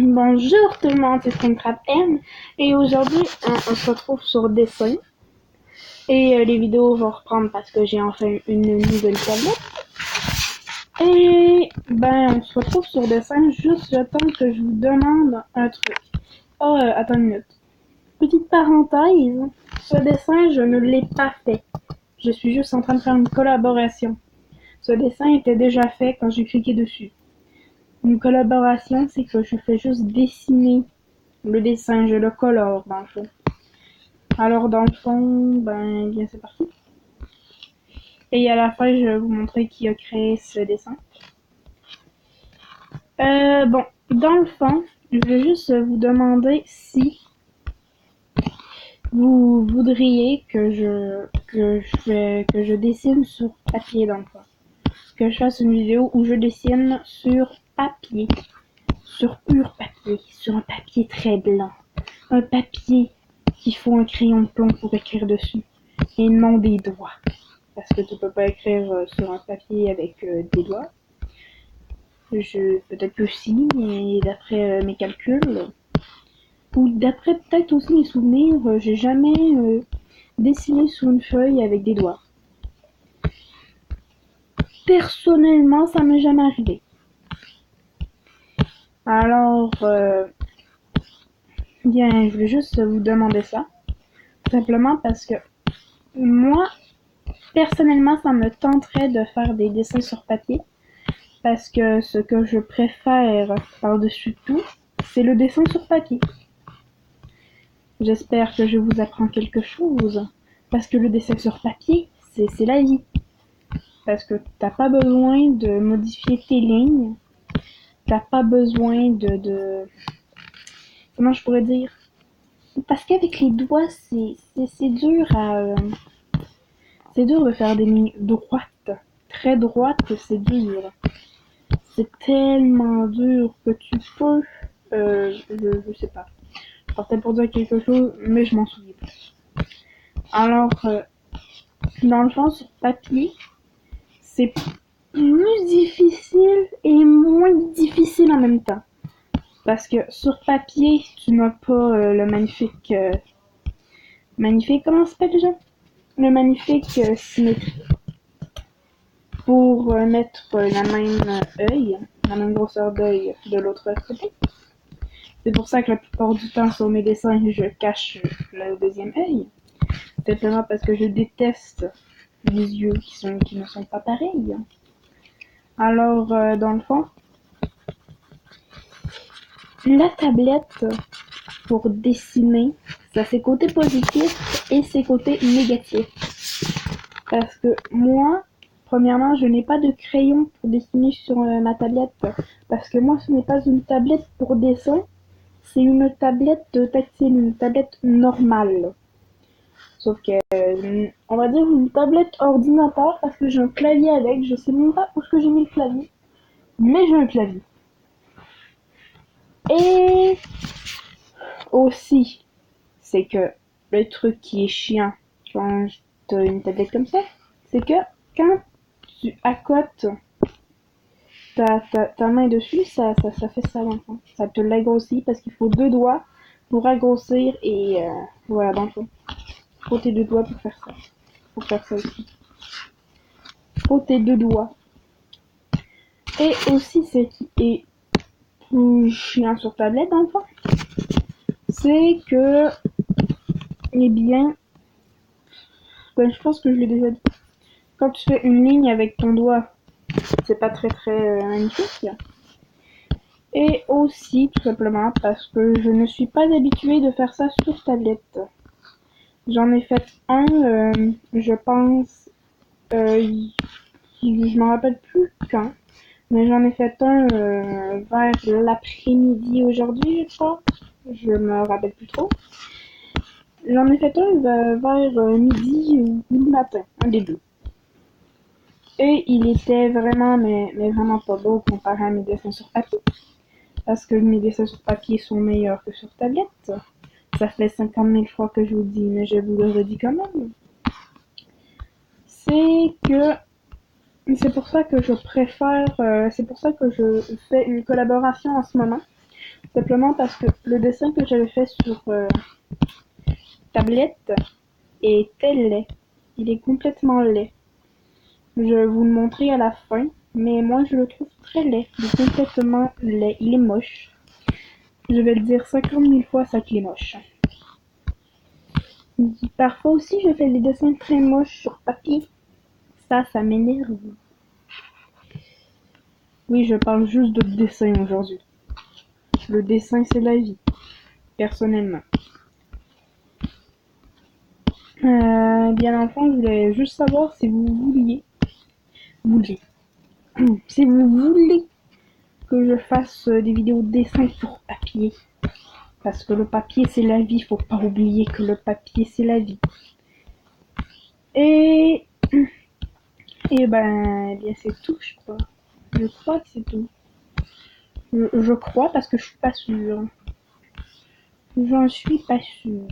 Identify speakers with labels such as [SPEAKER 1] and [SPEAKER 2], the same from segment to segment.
[SPEAKER 1] Bonjour tout le monde, c'est Springtrap M et aujourd'hui on se retrouve sur dessin et les vidéos vont reprendre parce que j'ai enfin une nouvelle tablette et on se retrouve sur dessin juste le temps que je vous demande un truc. Attends une minute. Petite parenthèse, ce dessin je ne l'ai pas fait, je suis juste en train de faire une collaboration. Ce dessin était déjà fait quand j'ai cliqué dessus. Une collaboration, c'est que je fais juste dessiner le dessin, je le colore dans le fond. Alors dans le fond, bien c'est parti. Et à la fin, je vais vous montrer qui a créé ce dessin. Dans le fond, je vais juste vous demander si vous voudriez que je dessine sur papier dans le fond. Que je fasse une vidéo où je dessine sur papier. Sur pur papier. Sur un papier très blanc. Un papier qu'il faut un crayon de plomb pour écrire dessus. Et non des doigts. Parce que tu peux pas écrire sur un papier avec des doigts. Peut-être que si, mais d'après mes calculs, ou d'après peut-être aussi mes souvenirs, j'ai jamais dessiné sur une feuille avec des doigts. Personnellement, ça m'est jamais arrivé. Alors, je voulais juste vous demander ça. Tout simplement parce que moi, personnellement, ça me tenterait de faire des dessins sur papier. Parce que ce que je préfère par-dessus tout, c'est le dessin sur papier. J'espère que je vous apprends quelque chose. Parce que le dessin sur papier, c'est la vie. Parce que t'as pas besoin de modifier tes lignes. T'as pas besoin de... Comment je pourrais dire? Parce qu'avec les doigts, c'est dur à... c'est dur de faire des lignes droites. Très droites, c'est dur. C'est tellement dur que tu peux... je sais pas. Je partais pour dire quelque chose, mais je m'en souviens plus. Alors, dans le fond, sur papier, c'est plus difficile et moins difficile en même temps. Parce que sur papier, tu n'as pas le magnifique... magnifique, comment ça s'appelle déjà? Le magnifique symétrie. Pour mettre la même œil, la même grosseur d'œil de l'autre côté. C'est pour ça que la plupart du temps sur mes dessins, je cache le deuxième œil. Simplement parce que je déteste les yeux qui ne sont pas pareils. Alors, dans le fond, la tablette pour dessiner, ça a ses côtés positifs et ses côtés négatifs. Parce que moi, premièrement, je n'ai pas de crayon pour dessiner sur ma tablette. Parce que moi, ce n'est pas une tablette pour dessin, c'est une tablette tactile, une tablette normale. Sauf que, on va dire une tablette ordinateur parce que j'ai un clavier avec. Je sais même pas où est-ce que j'ai mis le clavier. Mais j'ai un clavier. Et aussi, c'est que le truc qui est chiant quand t'as une tablette comme ça, c'est que quand tu accotes ta main dessus, ça fait ça dans le fond. Ça te l'agrossit parce qu'il faut deux doigts pour agrossir et voilà dans le fond. Faut tes deux doigts pour faire ça. Faut faire ça aussi. Faut tes deux doigts. Et aussi, ce qui est plus chiant sur tablette dans le fond, c'est que, je pense que je l'ai déjà dit. Quand tu fais une ligne avec ton doigt, c'est pas très magnifique. Et aussi, tout simplement, parce que je ne suis pas habituée de faire ça sur tablette. J'en ai fait un, je pense, je m'en rappelle plus quand, mais j'en ai fait un vers l'après-midi aujourd'hui, je crois. Je me rappelle plus trop. J'en ai fait un vers midi ou le matin, un des deux. Et il était vraiment, mais vraiment pas beau comparé à mes dessins sur papier. Parce que mes dessins sur papier sont meilleurs que sur tablette. Ça fait 50 000 fois que je vous le dis, mais je vous le redis quand même. C'est pour ça que je préfère, c'est pour ça que je fais une collaboration en ce moment. Simplement parce que le dessin que j'avais fait sur tablette était laid. Il est complètement laid. Je vais vous le montrer à la fin, mais moi je le trouve très laid. Il est complètement laid. Il est moche. Je vais le dire 50 000 fois, ça qu'il est moche. Parfois aussi, je fais des dessins très moches sur papier. Ça m'énerve. Oui, je parle juste de dessin aujourd'hui. Le dessin, c'est la vie, personnellement. Bien enfant, je voulais juste savoir si vous vouliez, si vous voulez que je fasse des vidéos de dessin sur papier. Parce que le papier, c'est la vie. Faut pas oublier que le papier, c'est la vie. Et, et ben, bien c'est tout, je crois. Je crois que c'est tout. Je crois parce que je suis pas sûre. J'en suis pas sûre.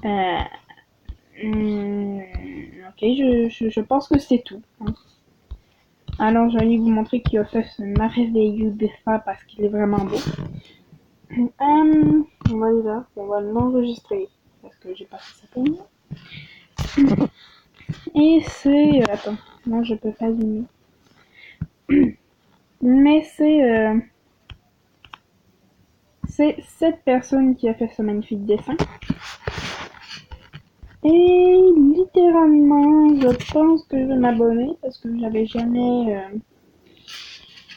[SPEAKER 1] Euh, ok, je pense que c'est tout. Alors, j'allais vous montrer qu'il a fait ce merveilleux dessin parce qu'il est vraiment beau. On va y là, on va l'enregistrer parce que j'ai pas fait ça pour moi. Et c'est. Attends, moi je peux pas zoomer. Mais c'est cette personne qui a fait ce magnifique dessin. Et littéralement, je pense que je vais m'abonner parce que j'avais jamais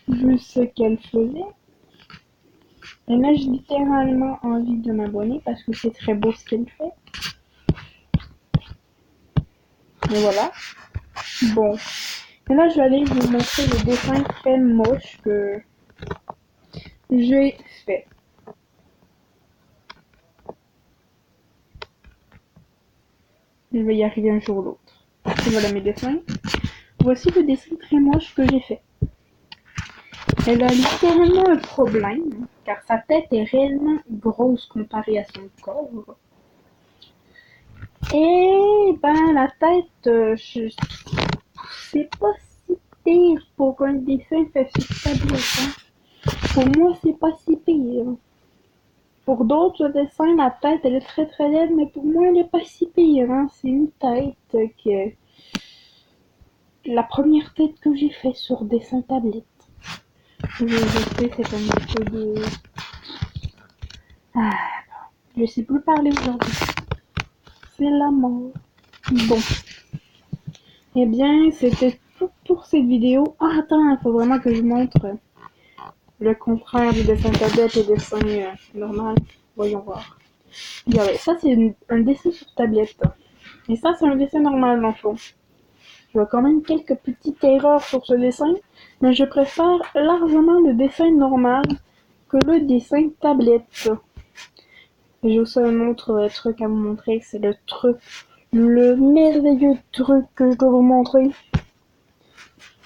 [SPEAKER 1] vu ce qu'elle faisait. Et là, j'ai littéralement envie de m'abonner parce que c'est très beau ce qu'elle fait. Et voilà. Bon. Et là, je vais aller vous montrer le dessin très moche que j'ai fait. Je vais y arriver un jour ou l'autre. Et voilà mes dessins. Voici le dessin très moche que j'ai fait. Elle a littéralement un problème, car sa tête est réellement grosse comparée à son corps. Et ben la tête, c'est pas si pire pour un dessin fait sur tablette. Pour moi, c'est pas si pire. Pour d'autres dessins, la tête elle est très très laide, mais pour moi, elle est pas si pire. C'est une tête que la première tête que j'ai fait sur dessin tablette. Je sais, c'est un peu de. Ah, je sais plus parler aujourd'hui. C'est la mort. Bon. Eh bien, c'était tout pour cette vidéo. Ah, attends, il faut vraiment que je montre le contraire du dessin tablette et dessin normal. Voyons voir. Regardez, ça c'est un dessin sur tablette. Et ça c'est un dessin normal dans le fond. Je vois quand même quelques petites erreurs sur ce dessin, mais je préfère largement le dessin normal que le dessin tablette. Et j'ai aussi un autre truc à vous montrer, c'est le merveilleux truc que je dois vous montrer.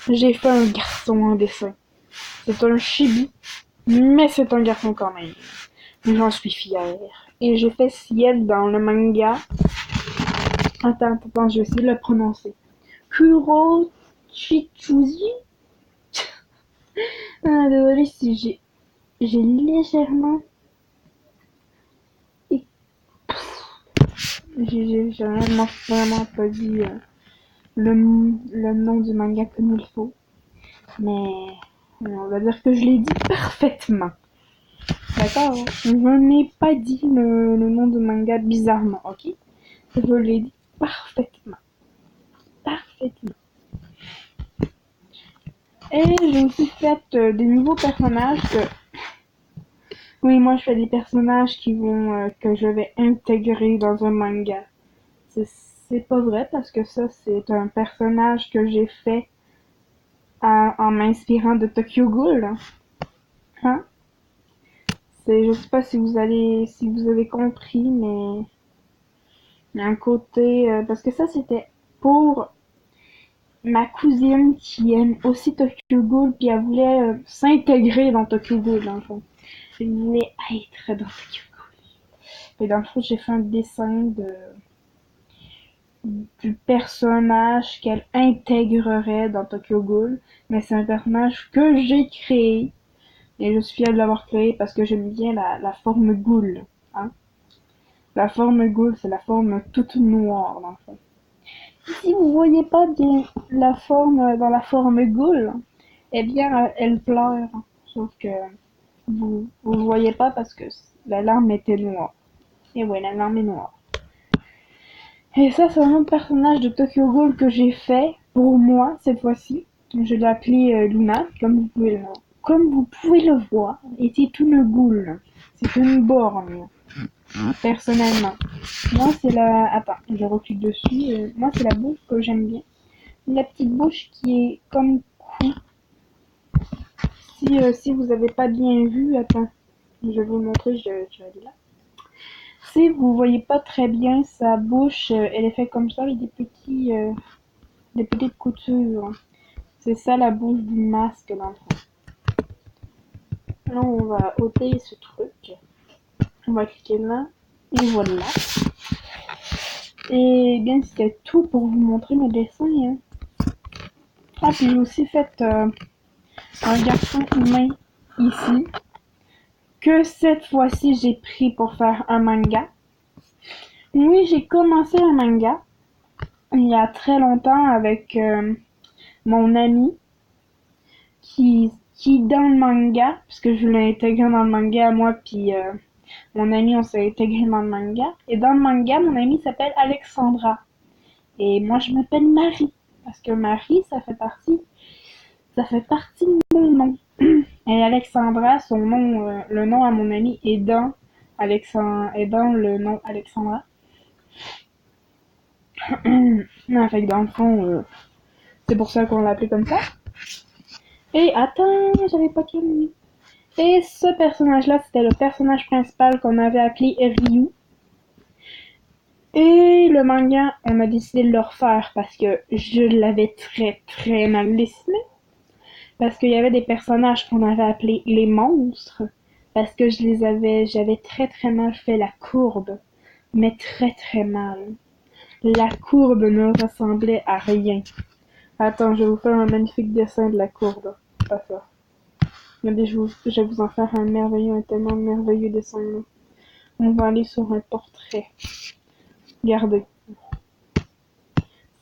[SPEAKER 1] J'ai fait un garçon en dessin. C'est un chibi, mais c'est un garçon quand même. J'en suis fière. Et j'ai fait ciel dans le manga. Attends, je vais essayer de le prononcer. Kurochichuzi. Ah, désolé si j'ai légèrement. J'ai vraiment pas dit le nom du manga comme il faut. Mais on va dire que je l'ai dit parfaitement. D'accord? Je n'ai pas dit le nom du manga bizarrement, ok? Je l'ai dit parfaitement. Parfaitement. Et j'ai aussi fait des nouveaux personnages que. Oui, moi je fais des personnages que je vais intégrer dans un manga. C'est pas vrai parce que ça c'est un personnage que j'ai fait en m'inspirant de Tokyo Ghoul. Hein? Je sais pas si vous avez compris, mais il y a un côté parce que ça c'était pour ma cousine qui aime aussi Tokyo Ghoul puis elle voulait s'intégrer dans Tokyo Ghoul dans le fond. Elle voulait être dans Tokyo Ghoul. Et dans le fond j'ai fait un dessin du personnage qu'elle intégrerait dans Tokyo Ghoul, mais c'est un personnage que j'ai créé Et je suis fière de l'avoir créé parce que j'aime bien la forme goule. Hein. La forme goule, c'est la forme toute noire dans le fond. Si vous voyez pas bien la forme dans la forme goule, eh bien elle pleure. Sauf que vous voyez pas parce que la larme était noire. Et ouais, la larme est noire. Et ça, c'est un autre personnage de Tokyo Ghoul que j'ai fait pour moi cette fois-ci. Je l'ai appelé Luna, comme vous pouvez le voir. Et c'est une goule. C'est une borgne, personnellement. Moi, c'est la... Attends, je recule dessus. Moi, c'est la bouche que j'aime bien. La petite bouche qui est comme cou. Si vous avez pas bien vu, attends, je vais vous montrer, je vais aller là. Si vous voyez pas très bien sa bouche, elle est faite comme ça avec des petites coutures. C'est ça la bouche du masque dans le fond. Là, on va ôter ce truc. On va cliquer là. Et voilà. Et bien, c'était tout pour vous montrer mes dessins. Hein. Ah, puis j'ai aussi fait un garçon humain ici. Que cette fois-ci, j'ai pris pour faire un manga. Oui, j'ai commencé un manga il y a très longtemps avec mon ami qui dans le manga, parce que je l'ai intégré dans le manga moi puis mon ami on s'est intégré dans le manga et dans le manga mon ami s'appelle Alexandra et moi je m'appelle Marie parce que Marie ça fait partie de mon nom et Alexandra son nom le nom à mon ami est dans le nom Alexandra. Non, fait que dans le fond c'est pour ça qu'on l'appelait comme ça. Et attends, j'avais pas terminé. Et ce personnage-là, c'était le personnage principal qu'on avait appelé Ryu. Et le manga, on a décidé de le refaire parce que je l'avais très très mal dessiné. Parce qu'il y avait des personnages qu'on avait appelés les monstres. Parce que j'avais très très mal fait la courbe. Mais très très mal. La courbe ne ressemblait à rien. Attends, je vais vous faire un magnifique dessin de la courbe. Pas ça. Regardez, je vais vous en faire un tellement merveilleux dessin. On va aller sur un portrait. Regardez.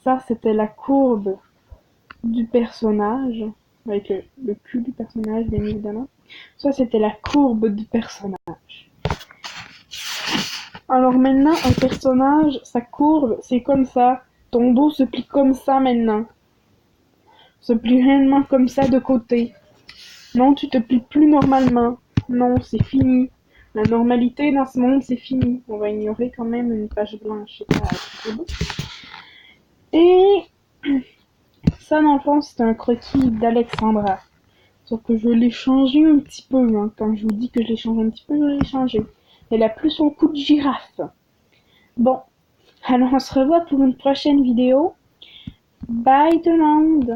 [SPEAKER 1] Ça, c'était la courbe du personnage. Avec le cul du personnage, bien évidemment. Ça, c'était la courbe du personnage. Alors maintenant, un personnage, sa courbe, c'est comme ça. Ton dos se plie comme ça maintenant. Se plie réellement comme ça de côté. Non, tu te plies plus normalement. Non, c'est fini. La normalité dans ce monde, c'est fini. On va ignorer quand même une page blanche. C'est pas et ça, dans le fond, c'est un croquis d'Alexandra. Sauf que je l'ai changé un petit peu. Hein. Quand je vous dis que je l'ai changé un petit peu, je l'ai changé. Elle a plus son cou de girafe. Bon, alors on se revoit pour une prochaine vidéo. Bye tout le monde!